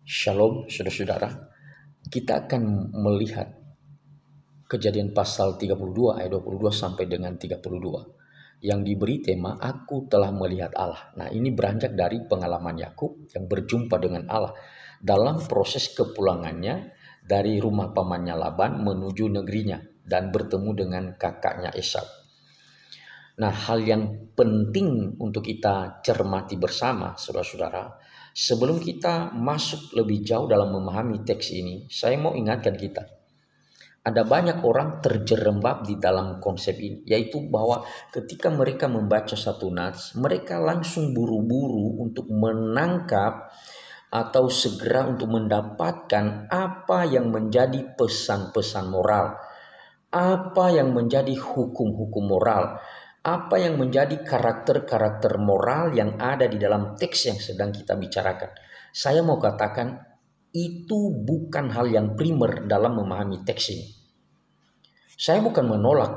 Shalom saudara-saudara, kita akan melihat Kejadian pasal 32 ayat 22 sampai dengan 32 yang diberi tema Aku telah melihat Allah. Nah, ini beranjak dari pengalaman Yakub yang berjumpa dengan Allah dalam proses kepulangannya dari rumah pamannya Laban menuju negerinya dan bertemu dengan kakaknya Esau. Nah, hal yang penting untuk kita cermati bersama, saudara-saudara, sebelum kita masuk lebih jauh dalam memahami teks ini, saya mau ingatkan kita. Ada banyak orang terjerembab di dalam konsep ini, yaitu bahwa ketika mereka membaca satu nats, mereka langsung buru-buru untuk menangkap atau segera untuk mendapatkan apa yang menjadi pesan-pesan moral, apa yang menjadi hukum-hukum moral, apa yang menjadi karakter-karakter moral yang ada di dalam teks yang sedang kita bicarakan. Saya mau katakan itu bukan hal yang primer dalam memahami teks ini. Saya bukan menolak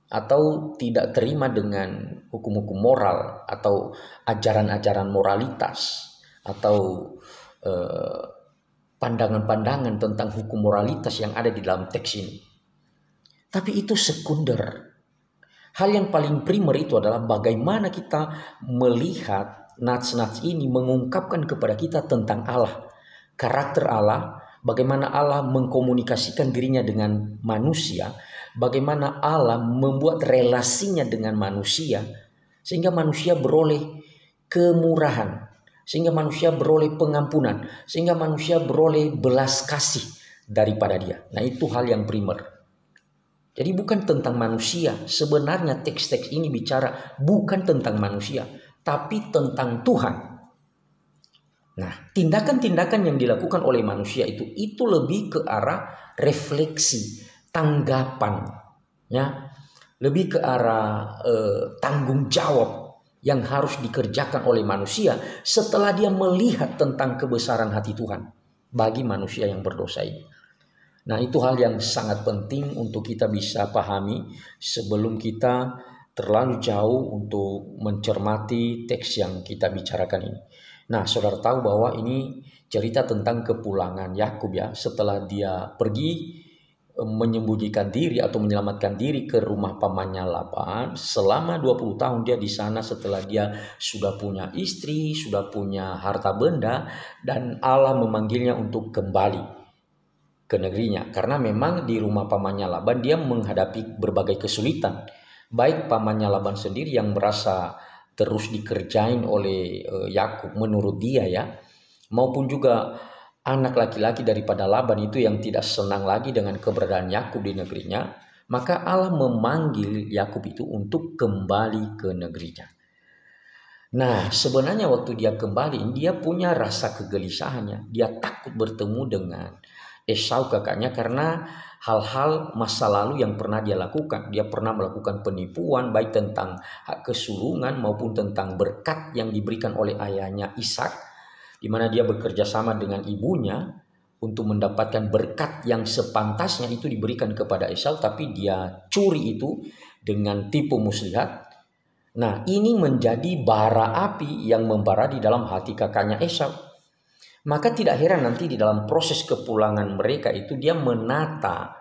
atau tidak terima dengan hukum-hukum moral atau ajaran-ajaran moralitas atau pandangan-pandangan tentang hukum moralitas yang ada di dalam teks ini. Tapi itu sekunder. Hal yang paling primer itu adalah bagaimana kita melihat nats-nats ini mengungkapkan kepada kita tentang Allah, karakter Allah, bagaimana Allah mengkomunikasikan dirinya dengan manusia, bagaimana Allah membuat relasinya dengan manusia, sehingga manusia beroleh kemurahan, sehingga manusia beroleh pengampunan, sehingga manusia beroleh belas kasih daripada Dia. Nah, itu hal yang primer. Jadi bukan tentang manusia, sebenarnya teks-teks ini bicara bukan tentang manusia, tapi tentang Tuhan. Nah, tindakan-tindakan yang dilakukan oleh manusia itu lebih ke arah refleksi, tanggapan, ya, lebih ke arah tanggung jawab yang harus dikerjakan oleh manusia setelah dia melihat tentang kebesaran hati Tuhan bagi manusia yang berdosa ini. Nah, itu hal yang sangat penting untuk kita bisa pahami sebelum kita terlalu jauh untuk mencermati teks yang kita bicarakan ini. Nah, saudara tahu bahwa ini cerita tentang kepulangan Yakub, ya, setelah dia pergi menyembunyikan diri atau menyelamatkan diri ke rumah pamannya Laban. Selama 20 tahun dia di sana setelah dia sudah punya istri, sudah punya harta benda, dan Allah memanggilnya untuk kembali ke negerinya, karena memang di rumah pamannya Laban dia menghadapi berbagai kesulitan, baik pamannya Laban sendiri yang merasa terus dikerjain oleh Yakub menurut dia, ya, maupun juga anak laki-laki daripada Laban itu yang tidak senang lagi dengan keberadaan Yakub di negerinya. Maka Allah memanggil Yakub itu untuk kembali ke negerinya. Nah, sebenarnya waktu dia kembali, dia punya rasa kegelisahannya. Dia takut bertemu dengan Esau kakaknya karena hal-hal masa lalu yang pernah dia lakukan. Dia pernah melakukan penipuan baik tentang hak kesulungan maupun tentang berkat yang diberikan oleh ayahnya Ishak, di mana dia bekerja sama dengan ibunya untuk mendapatkan berkat yang sepantasnya itu diberikan kepada Esau, tapi dia curi itu dengan tipu muslihat. Nah, ini menjadi bara api yang membara di dalam hati kakaknya Esau. Maka tidak heran nanti di dalam proses kepulangan mereka itu dia menata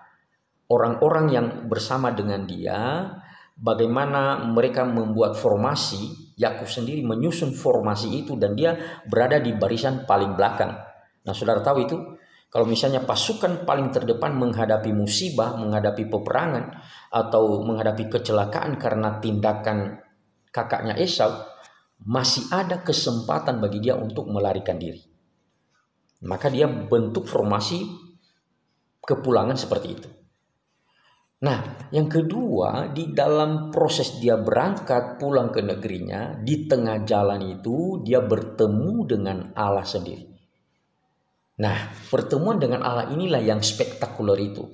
orang-orang yang bersama dengan dia, bagaimana mereka membuat formasi. Yakub sendiri menyusun formasi itu dan dia berada di barisan paling belakang. Nah, saudara tahu itu, kalau misalnya pasukan paling terdepan menghadapi musibah, menghadapi peperangan, atau menghadapi kecelakaan karena tindakan kakaknya Esau, masih ada kesempatan bagi dia untuk melarikan diri. Maka dia bentuk formasi kepulangan seperti itu. Nah, yang kedua, di dalam proses dia berangkat pulang ke negerinya, di tengah jalan itu dia bertemu dengan Allah sendiri. Nah, pertemuan dengan Allah inilah yang spektakuler itu.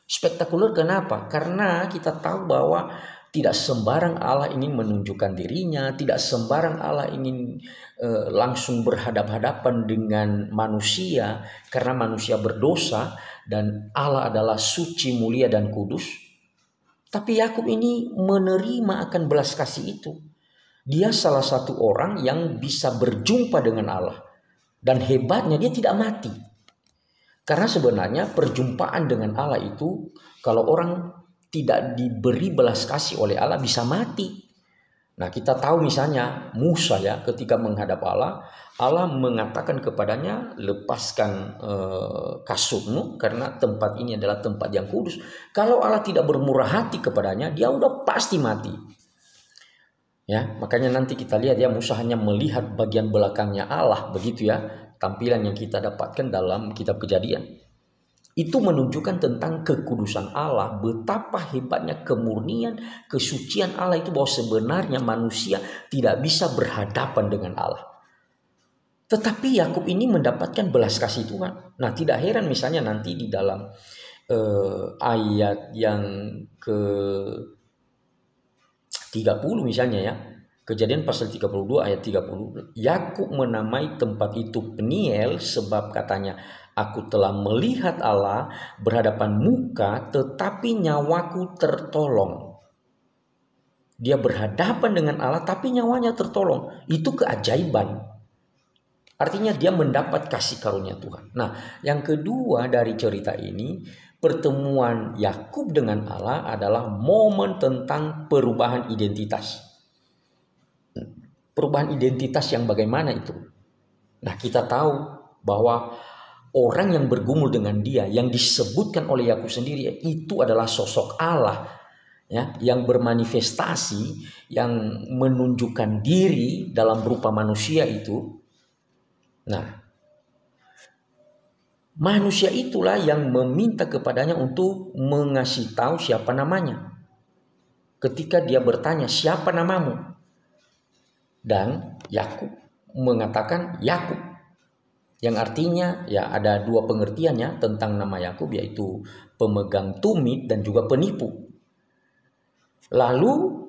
Spektakuler kenapa? Karena kita tahu bahwa tidak sembarang Allah ingin menunjukkan dirinya, tidak sembarang Allah ingin langsung berhadapan-hadapan dengan manusia karena manusia berdosa dan Allah adalah suci, mulia dan kudus. Tapi Yakub ini menerima akan belas kasih itu. Dia salah satu orang yang bisa berjumpa dengan Allah Dan hebatnya dia tidak mati. Karena sebenarnya perjumpaan dengan Allah itu, kalau orang tidak diberi belas kasih oleh Allah bisa mati. Nah, kita tahu misalnya Musa ya, ketika menghadap Allah, Allah mengatakan kepadanya, lepaskan kasutmu karena tempat ini adalah tempat yang kudus. Kalau Allah tidak bermurah hati kepadanya, dia udah pasti mati. Ya, makanya nanti kita lihat ya, Musa hanya melihat bagian belakangnya Allah, begitu ya, tampilan yang kita dapatkan dalam kitab Kejadian. Itu menunjukkan tentang kekudusan Allah, betapa hebatnya kemurnian, kesucian Allah itu, bahwa sebenarnya manusia tidak bisa berhadapan dengan Allah. Tetapi Yakub ini mendapatkan belas kasih Tuhan. Nah, tidak heran misalnya nanti di dalam ayat yang ke 30 misalnya ya, Kejadian pasal 32 ayat 30, Yakub menamai tempat itu Peniel sebab katanya, aku telah melihat Allah berhadapan muka tetapi nyawaku tertolong. Dia berhadapan dengan Allah tapi nyawanya tertolong. Itu keajaiban. Artinya dia mendapat kasih karunia Tuhan. Nah, yang kedua dari cerita ini, pertemuan Yakub dengan Allah adalah momen tentang perubahan identitas. Perubahan identitas yang bagaimana itu? Nah, kita tahu bahwa orang yang bergumul dengan dia, yang disebutkan oleh Yakub sendiri, itu adalah sosok Allah ya, yang bermanifestasi, yang menunjukkan diri dalam berupa manusia itu. Nah, manusia itulah yang meminta kepadanya untuk mengasih tahu siapa namanya. Ketika dia bertanya, siapa namamu? Dan Yakub mengatakan Yakub, yang artinya ya ada dua pengertiannya tentang nama Yakub, yaitu pemegang tumit dan juga penipu. Lalu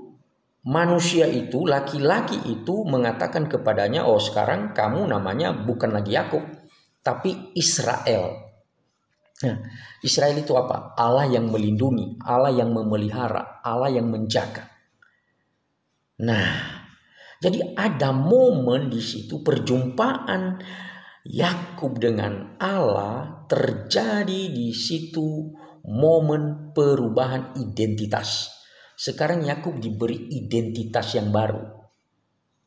manusia itu, laki-laki itu mengatakan kepadanya, oh sekarang kamu namanya bukan lagi Yakub, tapi Israel. Nah, Israel itu apa? Allah yang melindungi, Allah yang memelihara, Allah yang menjaga. Nah, jadi ada momen di situ perjumpaan Yakub dengan Allah, terjadi di situ momen perubahan identitas. Sekarang Yakub diberi identitas yang baru.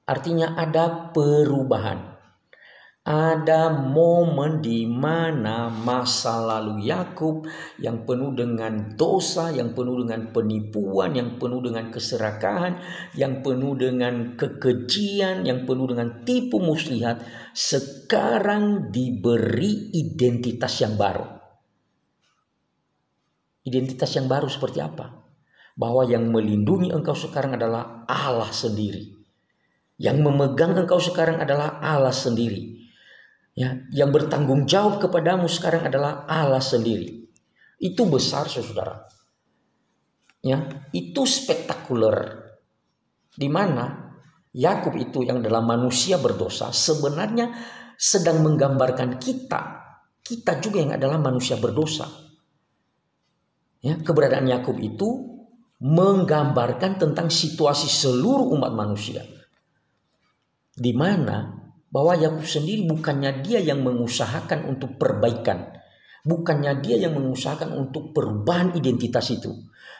Artinya ada perubahan. Ada momen di mana masa lalu Yakub yang penuh dengan dosa, yang penuh dengan penipuan, yang penuh dengan keserakahan, yang penuh dengan kekejian, yang penuh dengan tipu muslihat, sekarang diberi identitas yang baru. Identitas yang baru seperti apa? Bahwa yang melindungi engkau sekarang adalah Allah sendiri. Yang memegang engkau sekarang adalah Allah sendiri. Ya, yang bertanggung jawab kepadamu sekarang adalah Allah sendiri. Itu besar, saudara. Ya, itu spektakuler. Di mana Yakub itu yang adalah manusia berdosa sebenarnya sedang menggambarkan kita juga yang adalah manusia berdosa. Ya, keberadaan Yakub itu menggambarkan tentang situasi seluruh umat manusia. Di mana bahwa Yakub sendiri bukannya dia yang mengusahakan untuk perbaikan. Bukannya dia yang mengusahakan untuk perubahan identitas itu.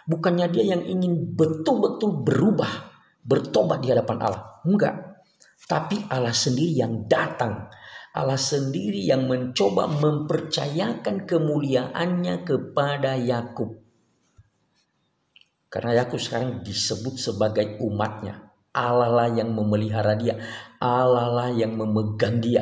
Bukannya dia yang ingin betul-betul berubah, bertobat di hadapan Allah. Enggak. Tapi Allah sendiri yang datang. Allah sendiri yang mencoba mempercayakan kemuliaannya kepada Yakub. Karena Yakub sekarang disebut sebagai umatnya. Allah lah yang memelihara dia, Allah lah yang memegang dia.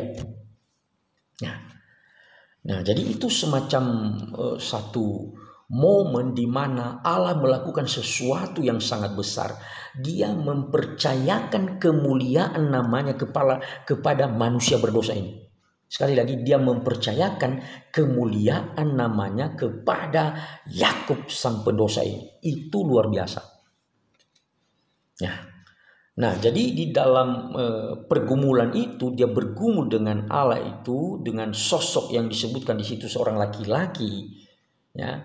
Nah, jadi itu semacam satu momen di mana Allah melakukan sesuatu yang sangat besar. Dia mempercayakan kemuliaan namanya kepada manusia berdosa ini. Sekali lagi, dia mempercayakan kemuliaan namanya kepada Yakub sang pendosa ini. Itu luar biasa. Nah, jadi di dalam pergumulan itu, dia bergumul dengan Allah itu, dengan sosok yang disebutkan di situ seorang laki-laki. Ya,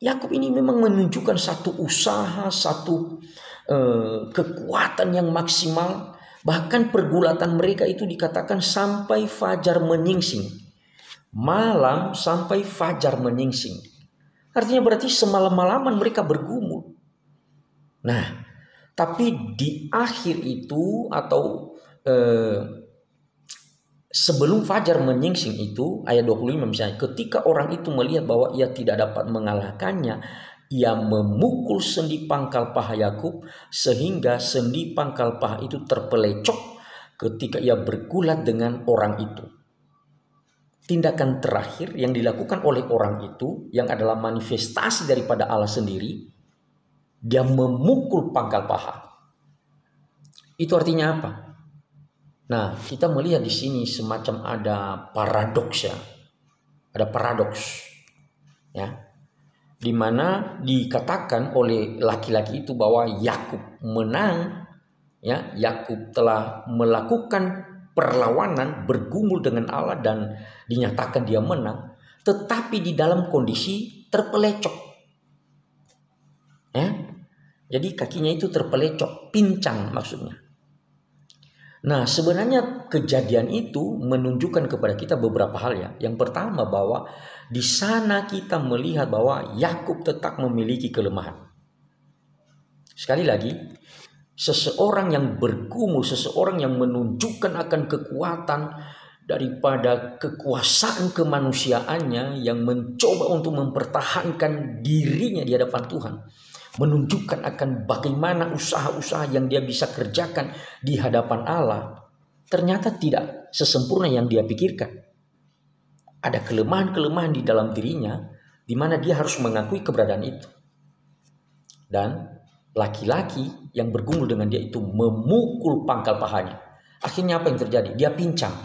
Yakub ini memang menunjukkan satu usaha, satu kekuatan yang maksimal Bahkan pergulatan mereka itu dikatakan sampai fajar menyingsing. Malam sampai fajar menyingsing. Artinya berarti semalam-malaman mereka bergumul. Nah, tapi di akhir itu atau sebelum fajar menyingsing itu, ayat 25 misalnya, ketika orang itu melihat bahwa ia tidak dapat mengalahkannya, ia memukul sendi pangkal paha Yakub sehingga sendi pangkal paha itu terpelecok ketika ia bergulat dengan orang itu. Tindakan terakhir yang dilakukan oleh orang itu yang adalah manifestasi daripada Allah sendiri, dia memukul pangkal paha. Itu artinya apa? Nah, kita melihat di sini semacam ada paradoks ya. Ada paradoks. Ya. Di mana dikatakan oleh laki-laki itu bahwa Yakub menang, ya, Yakub telah melakukan perlawanan, bergumul dengan Allah dan dinyatakan dia menang, tetapi di dalam kondisi terpelecok. Ya. Jadi kakinya itu terpelecok, pincang maksudnya. Nah, sebenarnya kejadian itu menunjukkan kepada kita beberapa hal ya. Yang pertama bahwa di sana kita melihat bahwa Yakub tetap memiliki kelemahan. Sekali lagi, seseorang yang bergumul, seseorang yang menunjukkan akan kekuatan daripada kekuasaan kemanusiaannya yang mencoba untuk mempertahankan dirinya di hadapan Tuhan, menunjukkan akan bagaimana usaha-usaha yang dia bisa kerjakan di hadapan Allah, ternyata tidak sesempurna yang dia pikirkan. Ada kelemahan-kelemahan di dalam dirinya di mana dia harus mengakui keberadaan itu. Dan laki-laki yang bergumul dengan dia itu memukul pangkal pahanya. Akhirnya apa yang terjadi? Dia pincang.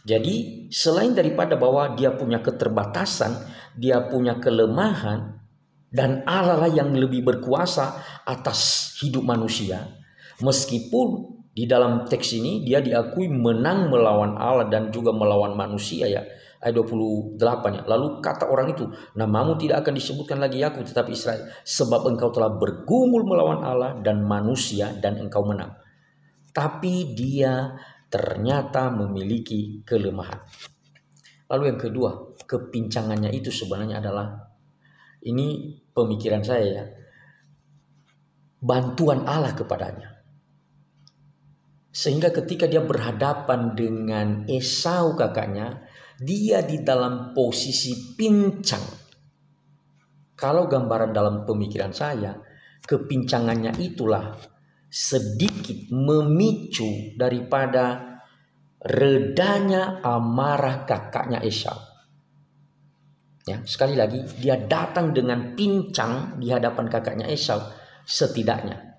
Jadi selain daripada bahwa dia punya keterbatasan, dia punya kelemahan, dan Allah lah yang lebih berkuasa atas hidup manusia. Meskipun di dalam teks ini dia diakui menang melawan Allah dan juga melawan manusia ya. Ayat 28 ya. Lalu kata orang itu, namamu tidak akan disebutkan lagi Yakub tetapi Israel, sebab engkau telah bergumul melawan Allah dan manusia dan engkau menang. Tapi dia ternyata memiliki kelemahan. Lalu yang kedua, kepincangannya itu sebenarnya adalah, ini pemikiran saya ya, bantuan Allah kepadanya. Sehingga ketika dia berhadapan dengan Esau kakaknya, dia di dalam posisi pincang. Kalau gambaran dalam pemikiran saya, kepincangannya itulah sedikit memicu daripada redanya amarah kakaknya Esau. Ya, sekali lagi dia datang dengan pincang di hadapan kakaknya Esau. Setidaknya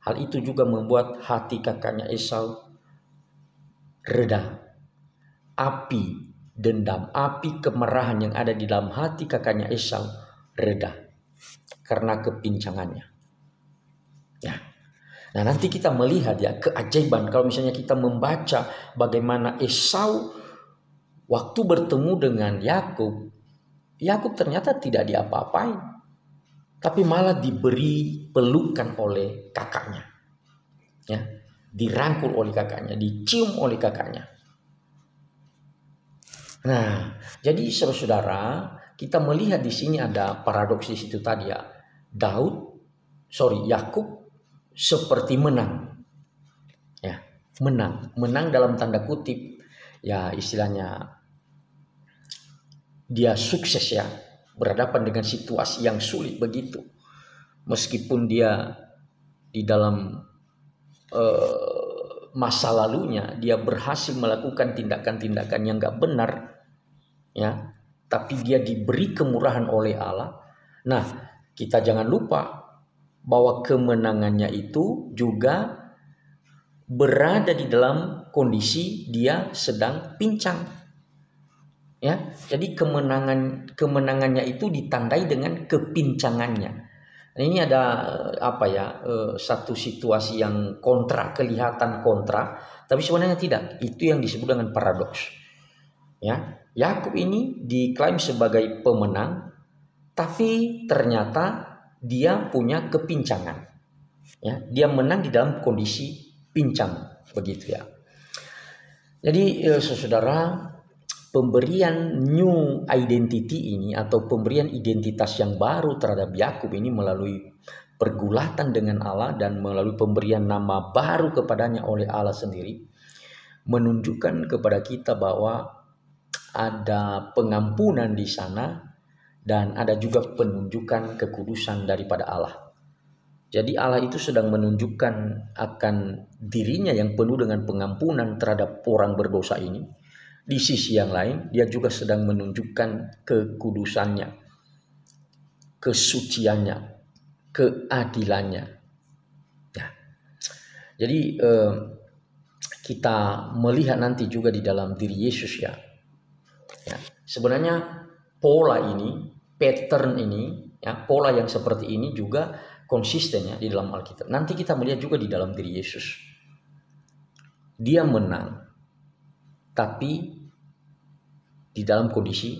hal itu juga membuat hati kakaknya Esau reda. Api dendam, api kemarahan yang ada di dalam hati kakaknya Esau reda karena kepincangannya. Ya. Nah, nanti kita melihat ya keajaiban kalau misalnya kita membaca bagaimana Esau waktu bertemu dengan Yakub, Yakub ternyata tidak diapa-apain, tapi malah diberi pelukan oleh kakaknya, ya, dirangkul oleh kakaknya, dicium oleh kakaknya. Nah, jadi saudara-saudara, kita melihat di sini ada paradoks di situ tadi ya. Yakub seperti menang, ya, menang dalam tanda kutip, ya istilahnya. Dia sukses ya, berhadapan dengan situasi yang sulit begitu. Meskipun dia di dalam masa lalunya dia berhasil melakukan tindakan-tindakan yang gak benar, ya, tapi dia diberi kemurahan oleh Allah. Nah, kita jangan lupa bahwa kemenangannya itu juga berada di dalam kondisi dia sedang pincang. Ya, jadi kemenangannya itu ditandai dengan kepincangannya. Nah, ini ada satu situasi yang kelihatan kontra, tapi sebenarnya tidak. Itu yang disebut dengan paradoks. Ya, Yakub ini diklaim sebagai pemenang, tapi ternyata dia punya kepincangan. Ya, dia menang di dalam kondisi pincang begitu ya. Jadi saudara, pemberian new identity ini atau pemberian identitas yang baru terhadap Yakub ini melalui pergulatan dengan Allah dan melalui pemberian nama baru kepadanya oleh Allah sendiri menunjukkan kepada kita bahwa ada pengampunan di sana dan ada juga penunjukan kekudusan daripada Allah. Jadi Allah itu sedang menunjukkan akan dirinya yang penuh dengan pengampunan terhadap orang berdosa ini. Di sisi yang lain, dia juga sedang menunjukkan kekudusannya, kesuciannya, keadilannya. Ya. Jadi kita melihat nanti juga di dalam diri Yesus ya. Ya. Sebenarnya pola ini, pattern ini, ya, pola yang seperti ini juga konsisten ya di dalam Alkitab. Nanti kita melihat juga di dalam diri Yesus. Dia menang, tapi di dalam kondisi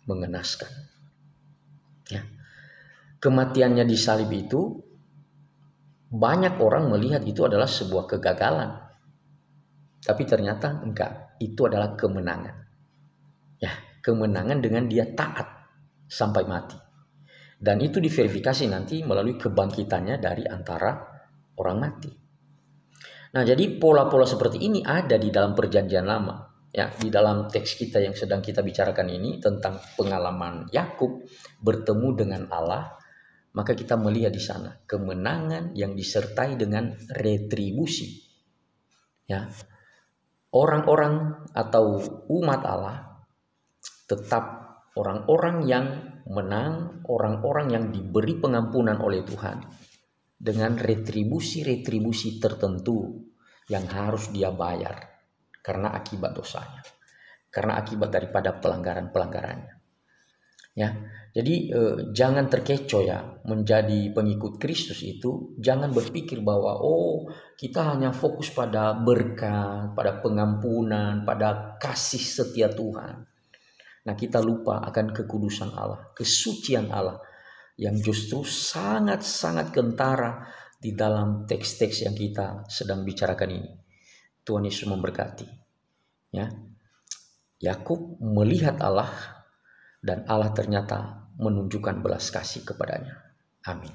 mengenaskan. Ya. Kematiannya di salib itu, banyak orang melihat itu adalah sebuah kegagalan. Tapi ternyata enggak, itu adalah kemenangan. Ya, kemenangan dengan dia taat sampai mati. Dan itu diverifikasi nanti melalui kebangkitannya dari antara orang mati. Nah, jadi pola-pola seperti ini ada di dalam perjanjian lama. Ya, di dalam teks kita yang sedang kita bicarakan ini tentang pengalaman Yakub bertemu dengan Allah, maka kita melihat di sana kemenangan yang disertai dengan retribusi. Ya. Orang-orang atau umat Allah tetap orang-orang yang menang, orang-orang yang diberi pengampunan oleh Tuhan dengan retribusi-retribusi tertentu yang harus dia bayar karena akibat dosanya, karena akibat daripada pelanggaran-pelanggarannya. Ya, jadi jangan terkecoh ya menjadi pengikut Kristus itu. Jangan berpikir bahwa kita hanya fokus pada berkat, pada pengampunan, pada kasih setia Tuhan. Nah, kita lupa akan kekudusan Allah, kesucian Allah yang justru sangat-sangat kentara di dalam teks-teks yang kita sedang bicarakan ini. Tuhan Yesus memberkati. Ya. Yakub melihat Allah dan Allah ternyata menunjukkan belas kasih kepadanya. Amin.